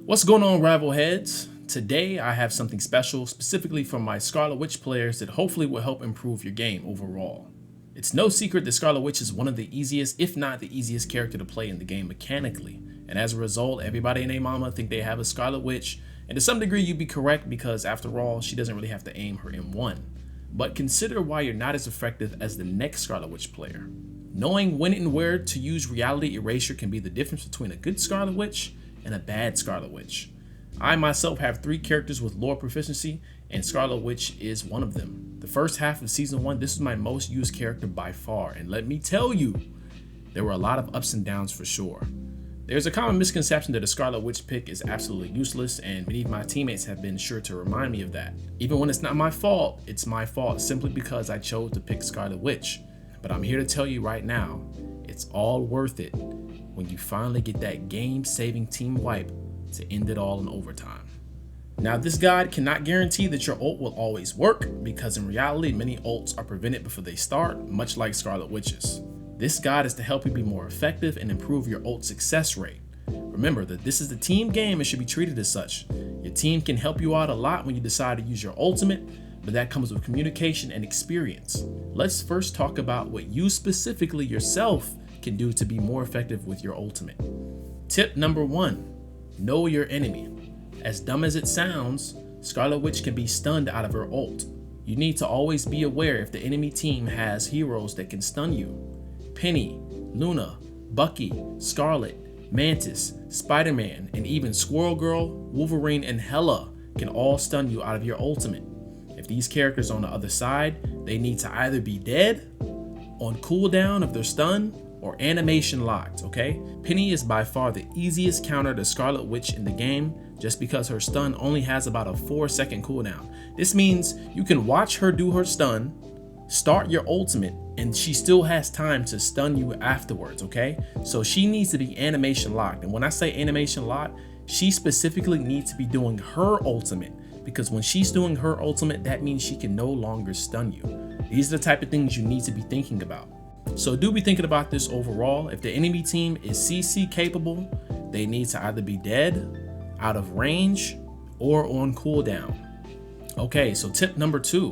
What's going on, rival heads? Today I have something special specifically for my Scarlet Witch players that hopefully will help improve your game overall. It's no secret that Scarlet Witch is one of the easiest, if not the easiest character to play in the game mechanically, and as a result everybody and their mama think they have a Scarlet Witch, and to some degree you'd be correct because after all she doesn't really have to aim her M1. But consider why you're not as effective as the next Scarlet Witch player. Knowing when and where to use reality erasure can be the difference between a good Scarlet Witch and a bad Scarlet Witch. I myself have 3 characters with lore proficiency, and Scarlet Witch is one of them. The first half of season 1, this is my most used character by far, and let me tell you, there were a lot of ups and downs for sure. There's a common misconception that a Scarlet Witch pick is absolutely useless, and many of my teammates have been sure to remind me of that. Even when it's not my fault, it's my fault simply because I chose to pick Scarlet Witch. But I'm here to tell you right now, it's all worth it when you finally get that game-saving team wipe to end it all in overtime. Now, this guide cannot guarantee that your ult will always work, because in reality, many ults are prevented before they start, much like Scarlet Witch's. This guide is to help you be more effective and improve your ult success rate. Remember that this is the team game and should be treated as such. Your team can help you out a lot when you decide to use your ultimate, but that comes with communication and experience. Let's first talk about what you specifically yourself can do to be more effective with your ultimate. Tip number 1, know your enemy. As dumb as it sounds, Scarlet Witch can be stunned out of her ult. You need to always be aware if the enemy team has heroes that can stun you. Penny, Luna, Bucky, Scarlet, Mantis, Spider-Man, and even Squirrel Girl, Wolverine, and Hela can all stun you out of your ultimate. If these characters are on the other side, they need to either be dead, on cooldown if they're stunned, or animation locked, okay? Penny is by far the easiest counter to Scarlet Witch in the game just because her stun only has about a 4-second cooldown. This means you can watch her do her stun, start your ultimate, and she still has time to stun you afterwards, okay? So she needs to be animation locked. And when I say animation locked, she specifically needs to be doing her ultimate, because when she's doing her ultimate, that means she can no longer stun you. These are the type of things you need to be thinking about. So do be thinking about this overall. If the enemy team is CC capable, they need to either be dead, out of range, or on cooldown. Okay, so tip number 2.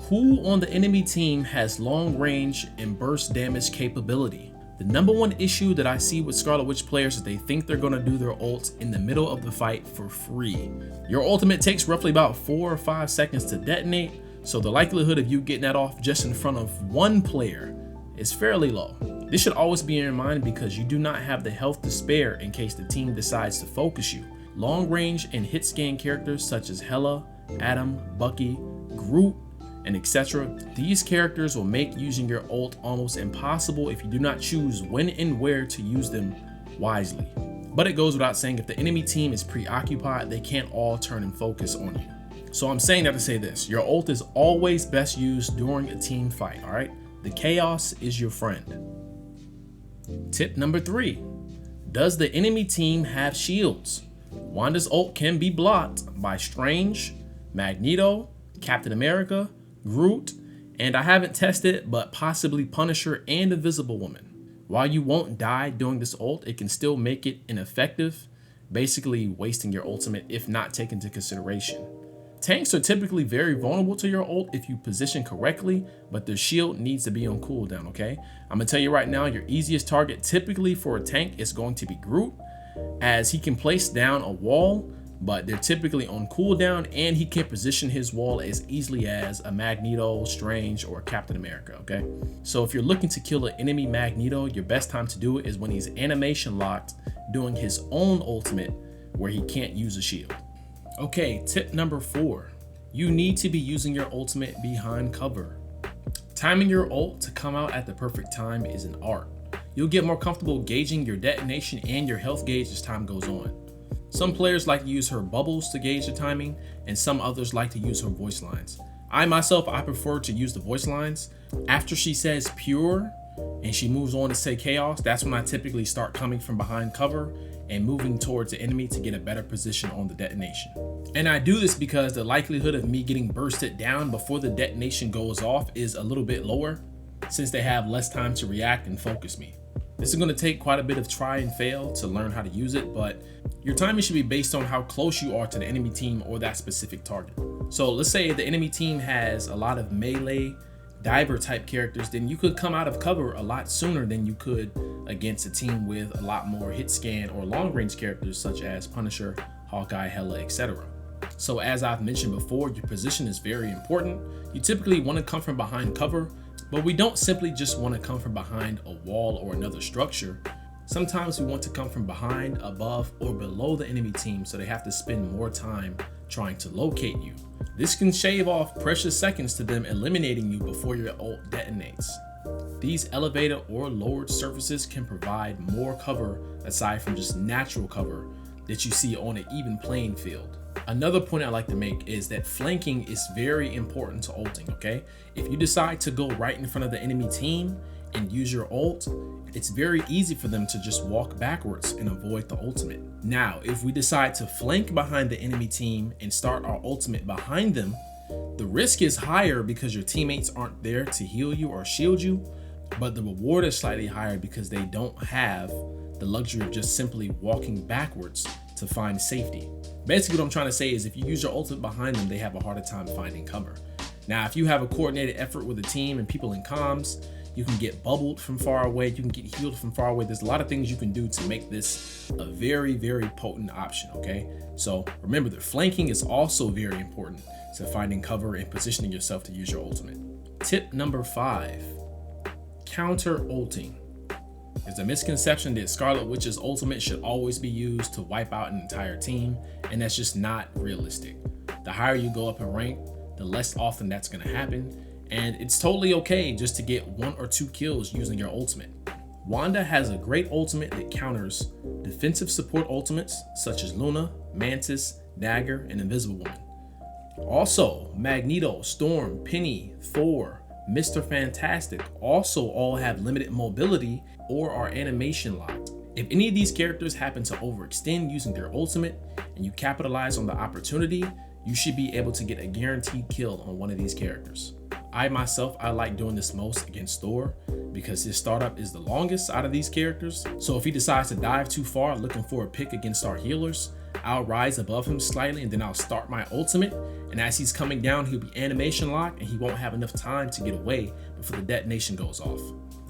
Who on the enemy team has long range and burst damage capability? The number one issue that I see with Scarlet Witch players is they think they're gonna do their ult in the middle of the fight for free. Your ultimate takes roughly about 4 or 5 seconds to detonate, so the likelihood of you getting that off just in front of one player is fairly low. This should always be in your mind because you do not have the health to spare in case the team decides to focus you. Long range and hit scan characters such as Hela, Adam, Bucky, Groot, and etc. These characters will make using your ult almost impossible if you do not choose when and where to use them wisely. But it goes without saying, if the enemy team is preoccupied, they can't all turn and focus on you. So I'm saying that to say this, your ult is always best used during a team fight, all right? The chaos is your friend. Tip number 3, does the enemy team have shields? Wanda's ult can be blocked by Strange, Magneto, Captain America, Groot, and I haven't tested it, but possibly Punisher and Invisible Woman. While you won't die during this ult, it can still make it ineffective, basically wasting your ultimate if not taken into consideration. Tanks are typically very vulnerable to your ult if you position correctly, but their shield needs to be on cooldown, okay? I'm gonna tell you right now, your easiest target typically for a tank is going to be Groot, as he can place down a wall, but they're typically on cooldown, and he can position his wall as easily as a Magneto, Strange, or Captain America, okay? So if you're looking to kill an enemy Magneto, your best time to do it is when he's animation locked, doing his own ultimate, where he can't use a shield. Okay, tip number 4, you need to be using your ultimate behind cover. Timing your ult to come out at the perfect time is an art. You'll get more comfortable gauging your detonation and your health gauge as time goes on. Some players like to use her bubbles to gauge the timing, and some others like to use her voice lines. I prefer to use the voice lines. After she says pure and she moves on to say chaos, that's when I typically start coming from behind cover and moving towards the enemy to get a better position on the detonation. And I do this because the likelihood of me getting bursted down before the detonation goes off is a little bit lower, since they have less time to react and focus me. This is going to take quite a bit of try and fail to learn how to use it, but your timing should be based on how close you are to the enemy team or that specific target. So let's say the enemy team has a lot of melee diver type characters, then you could come out of cover a lot sooner than you could against a team with a lot more hit scan or long range characters such as Punisher, Hawkeye, Hela, etc. So as I've mentioned before, your position is very important. You typically want to come from behind cover, but we don't simply just want to come from behind a wall or another structure. Sometimes we want to come from behind, above, or below the enemy team, so they have to spend more time trying to locate you. This can shave off precious seconds to them eliminating you before your ult detonates. These elevated or lowered surfaces can provide more cover aside from just natural cover that you see on an even playing field. Another point I like to make is that flanking is very important to ulting, okay? If you decide to go right in front of the enemy team and use your ult, it's very easy for them to just walk backwards and avoid the ultimate. Now, if we decide to flank behind the enemy team and start our ultimate behind them, the risk is higher because your teammates aren't there to heal you or shield you, but the reward is slightly higher because they don't have the luxury of just simply walking backwards to find safety. Basically what I'm trying to say is if you use your ultimate behind them, they have a harder time finding cover. Now, if you have a coordinated effort with a team and people in comms, you can get bubbled from far away, you can get healed from far away. There's a lot of things you can do to make this a very, very potent option, okay? So remember that flanking is also very important to finding cover and positioning yourself to use your ultimate. Tip number 5, counter ulting. There's a misconception that Scarlet Witch's ultimate should always be used to wipe out an entire team, and that's just not realistic. The higher you go up in rank, the less often that's going to happen, and it's totally okay just to get 1 or 2 kills using your ultimate. Wanda has a great ultimate that counters defensive support ultimates such as Luna, Mantis, Dagger, and Invisible Woman. Also, Magneto, Storm, Penny, Thor, Mr. Fantastic also all have limited mobility or are animation locked. If any of these characters happen to overextend using their ultimate and you capitalize on the opportunity, you should be able to get a guaranteed kill on one of these characters. I myself like doing this most against Thor because his startup is the longest out of these characters. So if he decides to dive too far looking for a pick against our healers, I'll rise above him slightly and then I'll start my ultimate. And as he's coming down, he'll be animation locked and he won't have enough time to get away before the detonation goes off.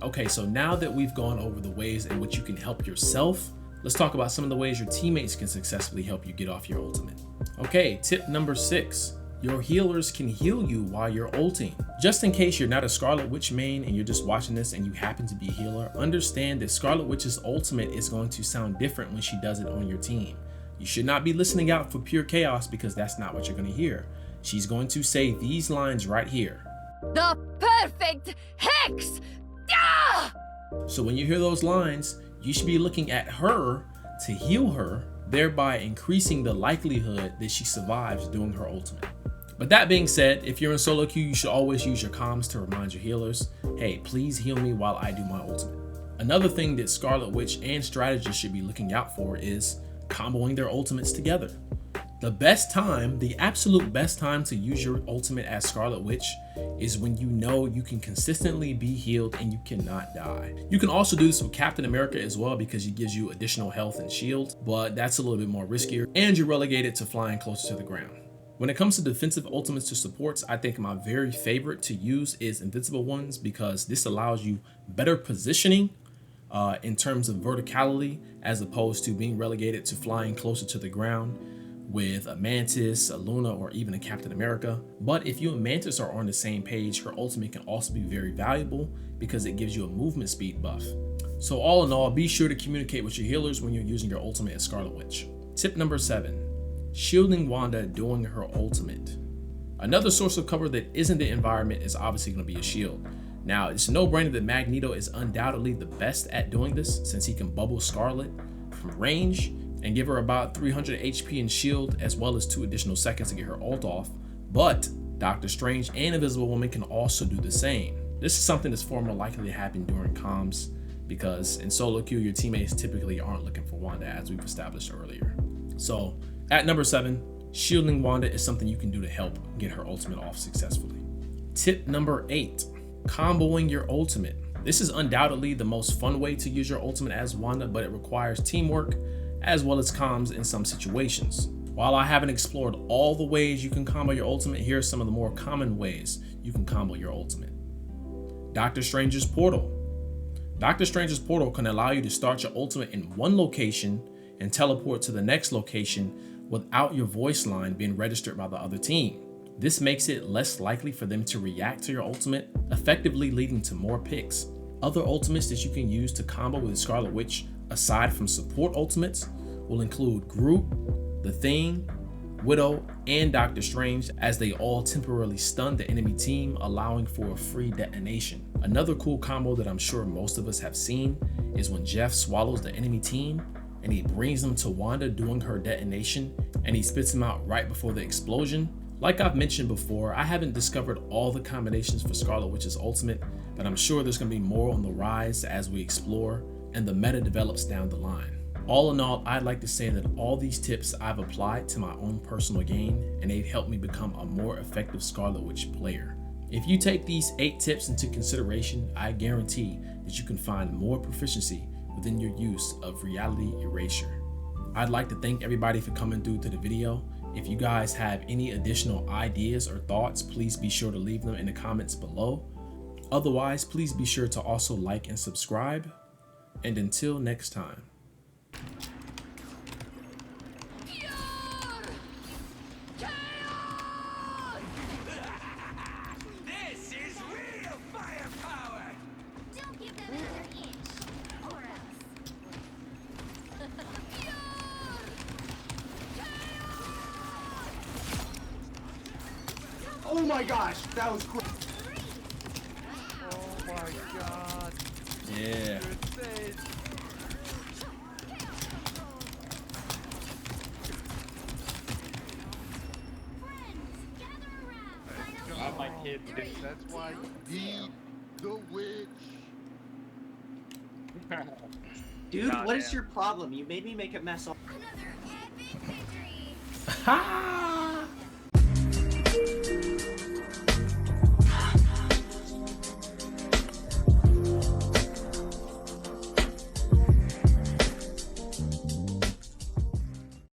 Okay, so now that we've gone over the ways in which you can help yourself, let's talk about some of the ways your teammates can successfully help you get off your ultimate. Okay, tip number 6. Your healers can heal you while you're ulting. Just in case you're not a Scarlet Witch main and you're just watching this and you happen to be a healer, understand that Scarlet Witch's ultimate is going to sound different when she does it on your team. You should not be listening out for pure chaos because that's not what you're going to hear. She's going to say these lines right here. The perfect hex! Ah! So when you hear those lines, you should be looking at her to heal her, thereby increasing the likelihood that she survives doing her ultimate. But that being said, if you're in solo queue, you should always use your comms to remind your healers, hey, please heal me while I do my ultimate. Another thing that Scarlet Witch and strategists should be looking out for is comboing their ultimates together. The best time, the absolute best time to use your ultimate as Scarlet Witch is when you know you can consistently be healed and you cannot die. You can also do this with Captain America as well because he gives you additional health and shield, but that's a little bit more riskier and you're relegated to flying closer to the ground. When it comes to defensive ultimates to supports, I think my very favorite to use is Invincible Ones because this allows you better positioning in terms of verticality as opposed to being relegated to flying closer to the ground with a Mantis, a Luna, or even a Captain America. But if you and Mantis are on the same page, her ultimate can also be very valuable because it gives you a movement speed buff. So all in all, be sure to communicate with your healers when you're using your ultimate as Scarlet Witch. Tip number 7. Shielding Wanda doing her ultimate. Another source of cover that isn't the environment is obviously going to be a shield. Now, it's a no-brainer that Magneto is undoubtedly the best at doing this since he can bubble Scarlet from range and give her about 300 HP in shield as well as 2 additional seconds to get her ult off. But Doctor Strange and Invisible Woman can also do the same. This is something that's far more likely to happen during comms because in solo queue, your teammates typically aren't looking for Wanda as we've established earlier. So at number 7, shielding Wanda is something you can do to help get her ultimate off successfully. Tip number 8, comboing your ultimate. This is undoubtedly the most fun way to use your ultimate as Wanda, but it requires teamwork as well as comms in some situations. While I haven't explored all the ways you can combo your ultimate, here are some of the more common ways you can combo your ultimate. Doctor Strange's Portal. Doctor Strange's Portal can allow you to start your ultimate in one location and teleport to the next location without your voice line being registered by the other team. This makes it less likely for them to react to your ultimate, effectively leading to more picks. Other ultimates that you can use to combo with Scarlet Witch, aside from support ultimates, will include Groot, The Thing, Widow, and Doctor Strange, as they all temporarily stun the enemy team, allowing for a free detonation. Another cool combo that I'm sure most of us have seen is when Jeff swallows the enemy team and he brings them to Wanda doing her detonation, and he spits them out right before the explosion. Like I've mentioned before, I haven't discovered all the combinations for Scarlet Witch's ultimate, but I'm sure there's going to be more on the rise as we explore and the meta develops down the line. All in all, I'd like to say that all these tips I've applied to my own personal game, and they've helped me become a more effective Scarlet Witch player. If you take these 8 tips into consideration, I guarantee that you can find more proficiency within your use of reality erasure. I'd like to thank everybody for coming through to the video. If you guys have any additional ideas or thoughts, please be sure to leave them in the comments below. Otherwise, please be sure to also like and subscribe. And until next time. This is real firepower! Don't give them another inch, or else. Oh my gosh, that was quick. Oh my god. Yeah. Good save. Not my kid. That's why you need the witch. Dude, what is Goddamn. your problem? You made me make a mess. Another epic victory. Ha!